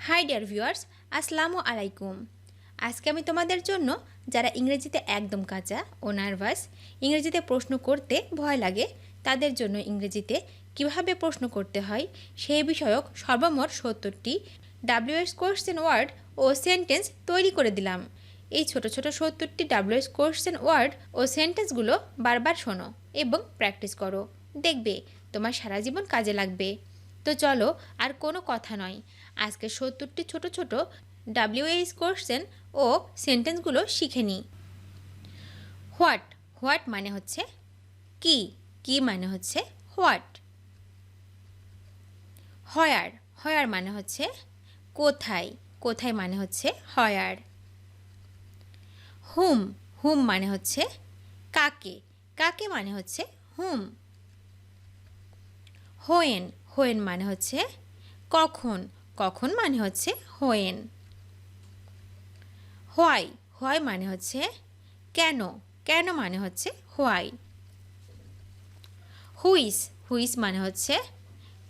High dear viewers, আসসালামু আলাইকুম। আজকে আমি তোমাদের জন্য যারা ইংরেজিতে একদম কাঁচা ও নার্ভাস, ইংরেজিতে প্রশ্ন করতে ভয় লাগে, তাদের জন্য ইংরেজিতে কিভাবে প্রশ্ন করতে হয় সেই বিষয়ক সর্বমোট 70টি WS কোয়েশ্চেন ওয়ার্ড ও সেন্টেন্স তৈরি করে দিলাম। এই ছোট ছোট 70টি WS কোয়েশ্চেন ওয়ার্ড ও সেন্টেন্সগুলো বারবার শোনো এবং প্র্যাকটিস করো, দেখবে তোমার সারা জীবন কাজে লাগবে। তো চলো, আর কোনো কথা নয়, আজকে 70টি ছোট ছোট WH কোয়েশ্চেন ও সেন্টেন্সগুলো শিখে নিই। হোয়াট, হোয়াট মানে হচ্ছে কি, কি মানে হচ্ছে হোয়াট। হয়ার, হয়ার মানে হচ্ছে কোথায়, কোথায় মানে হচ্ছে হয়ার। হুম, হুম মানে হচ্ছে কাকে, কাকে মানে হচ্ছে হুম। হোয়েন, হোয়েন মানে হচ্ছে কখন, কখন মানে হচ্ছে হোয়েন। হোয়াই, হোয়াই মানে হচ্ছে কেন, কেন মানে হচ্ছে হোয়াই। হুইস, হুইস মানে হচ্ছে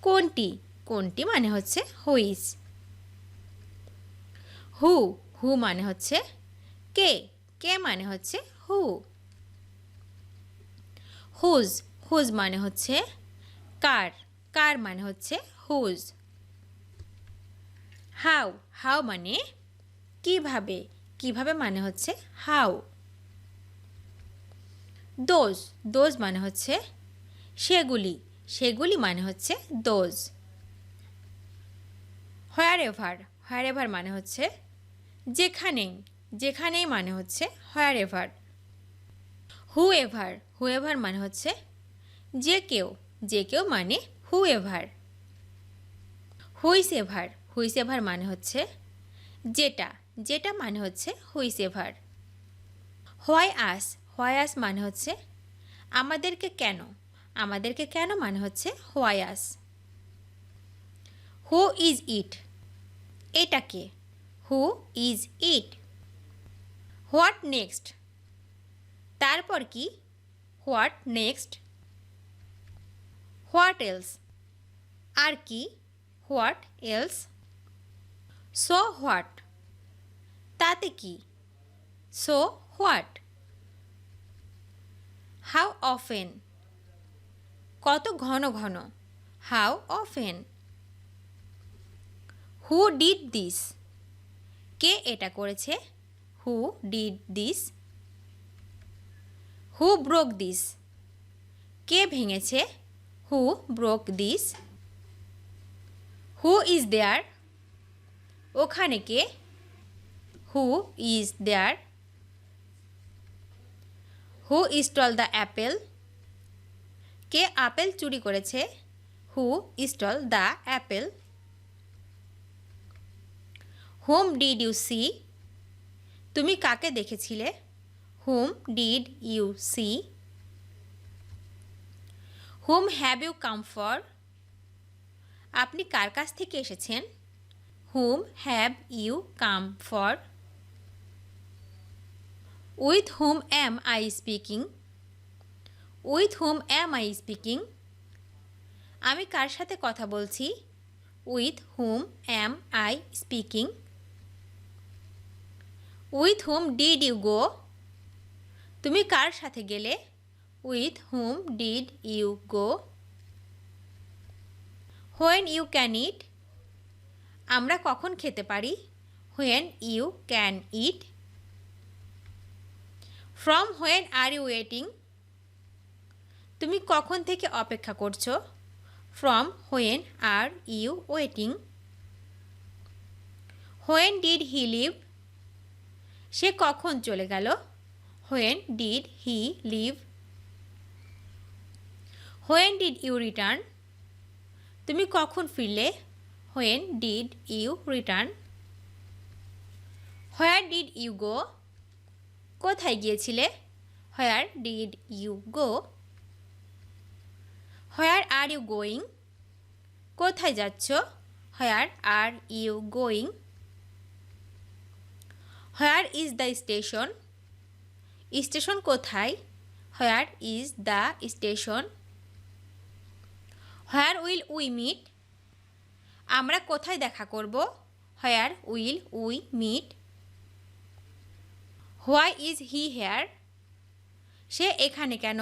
কোনটি, কোনটি মানে হচ্ছে হুইস। হু, হু মানে হচ্ছে কে, কে মানে হচ্ছে হু। হুজ, হুজ মানে হচ্ছে কার, কার মানে হচ্ছে হুজ। হাউ, হাউ মানে কিভাবে, কিভাবে মানে হচ্ছে হাউ। দোজ, দোজ মানে হচ্ছে সেগুলি, সেগুলি মানে হচ্ছে those. Wherever, wherever মানে হচ্ছে যেখানেই, যেখানেই মানে হচ্ছে wherever. Whoever, whoever মানে হচ্ছে যে কেউ, যে কেউ মানে whoever. Whichever, whichever মানে হচ্ছে যেটা, যেটা মানে হচ্ছে whichever. Why us, why us মানে হচ্ছে আমাদেরকে কেন, আমাদেরকে কেন মানে হচ্ছে why us. Who is it, এটাকে, who is it. What next, তারপর কি, হোয়াট নেক্সট। হোয়াট এলস, আর কি, হোয়াট এলস। সো হোয়াট, তাতে কি, সো হোয়াট। হাউ অফেন, কত ঘন ঘন, how often. Who did this, কে এটা করেছে, who did this. Who broke this, কে ভেঙেছে, who broke this. Who is there, ওখানে কে, who is there. Who stole the apple, কে আপেল চুরি করেছে, who stole the apple. Whom did you see, তুমি কাকে দেখেছিলে, whom did you see. Whom have you come for, আপনি কার কাছ থেকে এসেছেন, whom have you come for. With whom am I speaking, with whom am I speaking, আমি কার সাথে কথা বলছি, with whom am I speaking. With whom did you go, তুমি কার সাথে গেলে, with whom did you go. When you can eat, আমরা কখন খেতে পারি, when you can eat. From when are you waiting, তুমি কখন থেকে অপেক্ষা করছো, from when are you waiting. When did he leave, সে কখন চলে গেল, when did he leave. When did you return, তুমি কখন ফিরলে, when did you return. Where did you go, কোথায় গিয়েছিলে, where did you go. Where are you going, কোথায় যাচ্ছ, where are you going. Where is the station, station কোথায়, where is the station. Where will we meet, আমরা কোথায় দেখা করব, where will we meet? Why is he here? সে এখানে কেন?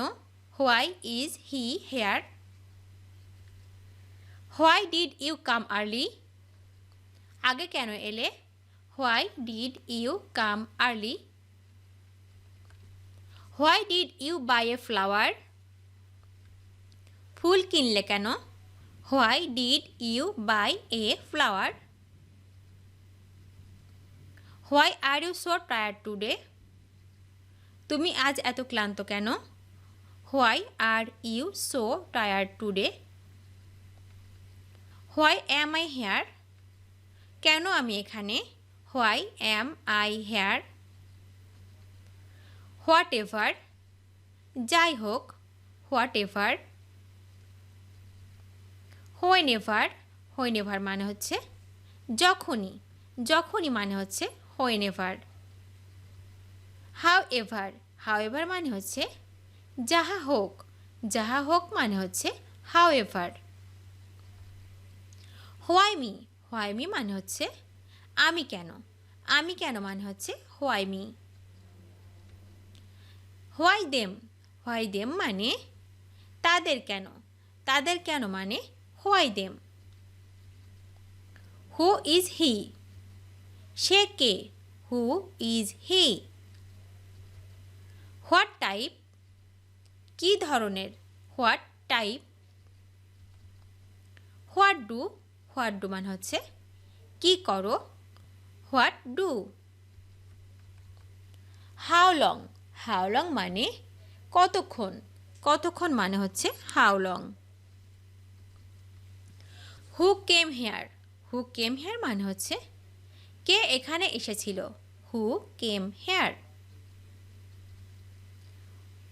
Why is he here? Why did you come early? আগে কেন এলে? Why did you come early? Why did you buy a flower? ফুল কিনলে কেন? Why did you buy a flower? Why are you so tired today? তুমি আজ এত ক্লান্ত কেন? Why are you so tired today? Why am I here? কেন আমি এখানে? Why am I here? Whatever? যাই হোক, whatever? Whenever? Whenever মানে হচ্ছে যখনই, যখনই মানে হচ্ছে when ever. How ever? How ever মানে হচ্ছে যাহা হোক, যাহা হোক মানে হচ্ছে how ever. Why me? Why me মানে হচ্ছে আমি কেন, আমি কেন মানে হচ্ছে why me. Why them? Why them মানে তাদের কেন, তাদের কেন মানে why them. Who is he? Say K? Who is he? What type? কি ধরনের? What type? What do? What do মানে হচ্ছে কি করো, what do. How long? How long মানে কতক্ষণ, কতক্ষণ মানে হচ্ছে how long. Who came here? Who came here মানে হচ্ছে কে এখানে এসেছিল, who came here.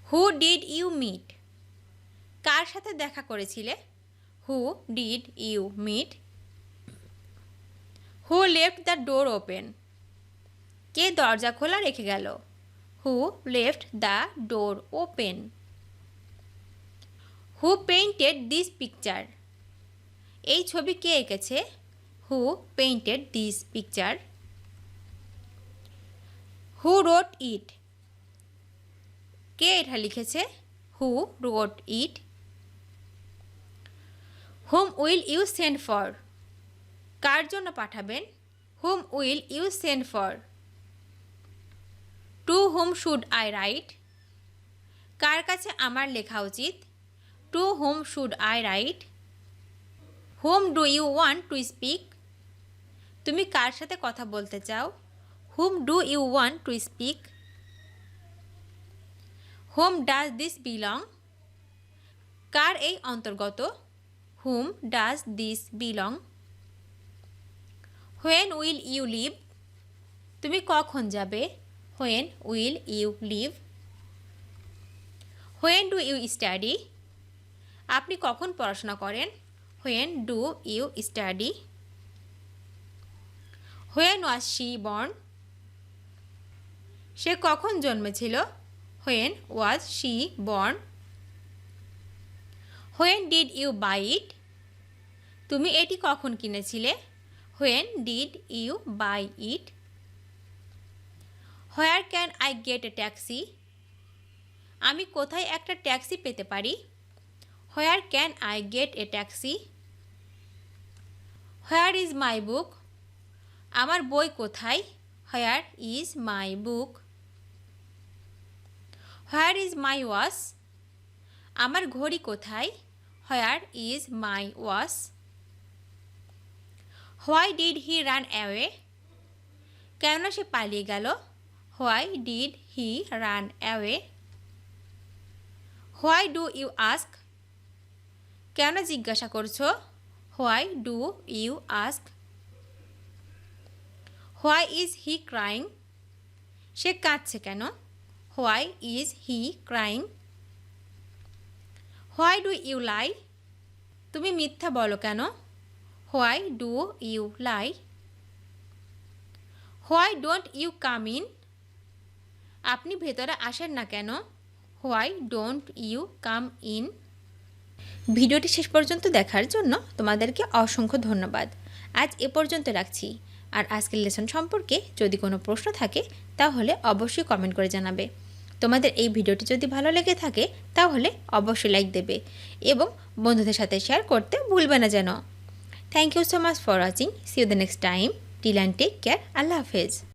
Who did you meet? কার সাথে দেখা করেছিলে? Who did you meet? Who left the door open? কে দরজা খোলা রেখে গেল? Who left the door open? Who painted this picture? এই ছবি কে এঁকেছে? Who painted this picture? Who wrote it? কে এটা লিখেছে? Who wrote it? Whom will you send for? কার জন্য পাঠাবেন? Whom will you send for? To whom should I write? কার কাছে আমার লেখা উচিত? To whom should I write? Whom do you want to speak? তুমি কার সাথে কথা বলতে চাও? Whom do you want to speak? Whom does this belong? কার এই অন্তর্গত? Whom does this belong? When will you leave? তুমি কখন যাবে? When will you leave? When do you study? আপনি কখন পড়াশোনা করেন? When do you study? When was she born? সে কখন জন্মেছিল? When was she born? When did you buy it? তুমি এটি কখন কিনেছিলে? When did you buy it? Where can I get a taxi? আমি কোথায় একটা ট্যাক্সি পেতে পারি? Where can I get a taxi? Where is my book? আমার বই কোথায়? Where is my book? Where is my watch? আমার ঘড়ি কোথায়? Where is my watch? Why did he run away? কেন সে পালিয়ে গেল? Why did he run away? Why do you ask? কেন জিজ্ঞাসা করছো? Why do you ask? Why is he crying? সে কাঁদছে কেন? Why is he crying? Why do you lie? তুমি মিথ্যা বলো কেন? Why do you lie? Why don't you come in? আপনি ভেতরে আসেন না কেন? Why don't you come in? ভিডিওটি শেষ পর্যন্ত দেখার জন্য তোমাদেরকে অসংখ্য ধন্যবাদ। আজ এ পর্যন্ত রাখছি। আর আজকের লেসন সম্পর্কে যদি কোনো প্রশ্ন থাকে তাহলে অবশ্যই কমেন্ট করে জানাবে। তোমাদের এই ভিডিওটি যদি ভালো লেগে থাকে তাহলে অবশ্যই লাইক দেবে এবং বন্ধুদের সাথে শেয়ার করতে ভুলবে না যেন। Thank you so much for watching. See you the next time. Till and take care. আল্লাহ হাফেজ।